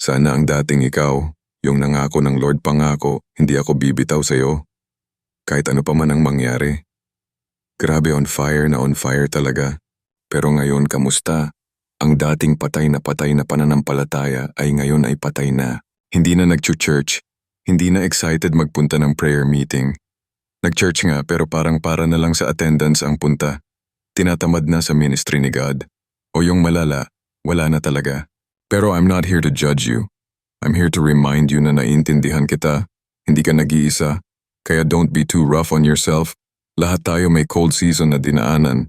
Sana ang dating ikaw, yung nangako ng Lord pangako, hindi ako bibitaw sa'yo. Kahit ano pa man ang mangyari. Grabe on fire talaga. Pero ngayon kamusta? Ang dating patay na pananampalataya ay ngayon ay patay na. Hindi na nag-church, hindi na excited magpunta ng prayer meeting. Nag-church nga pero parang para na lang sa attendance ang punta. Tinatamad na sa ministry ni God. O yung malala, wala na talaga. Pero I'm not here to judge you. I'm here to remind you na naiintindihan kita. Hindi ka nag-iisa. Kaya don't be too rough on yourself. Lahat tayo may cold season na dinaanan.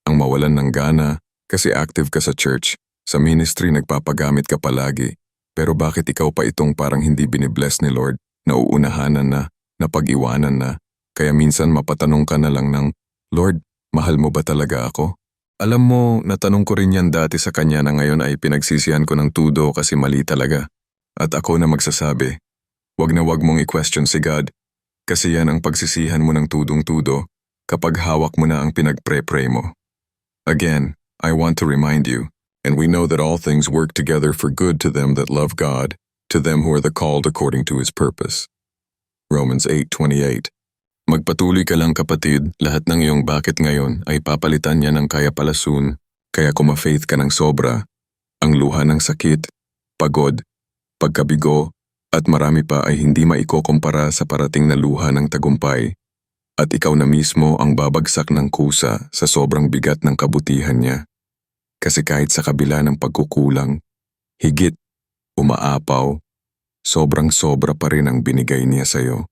Ang mawalan ng gana, kasi active ka sa church. Sa ministry nagpapagamit ka palagi. Pero bakit ikaw pa itong parang hindi binibless ni Lord? Nauunahanan na, napag-iwanan na. Kaya minsan mapatanong ka na lang ng, Lord, mahal mo ba talaga ako? Alam mo, natanong ko rin yan dati sa kanya na ngayon ay pinagsisihan ko ng tudo kasi mali talaga. At ako na magsasabi, wag na wag mong i-question si God. Kasi yan ang pagsisihan mo ng tudong-tudo kapag hawak mo na ang pinag-pray mo. Again, I want to remind you, and we know that all things work together for good to them that love God, to them who are the called according to His purpose. Romans 8:28. Magpatuloy ka lang kapatid, lahat ng iyong bakit ngayon ay papalitan niya ng kaya pala soon, kaya kuma-faith ka ng sobra, ang luha ng sakit, pagod, pagkabigo, at marami pa ay hindi maikukumpara sa parating na luha ng tagumpay. At ikaw na mismo ang babagsak ng kusa sa sobrang bigat ng kabutihan niya. Kasi kahit sa kabila ng pagkukulang, higit, umaapaw, sobrang sobra pa rin ang binigay niya sa'yo.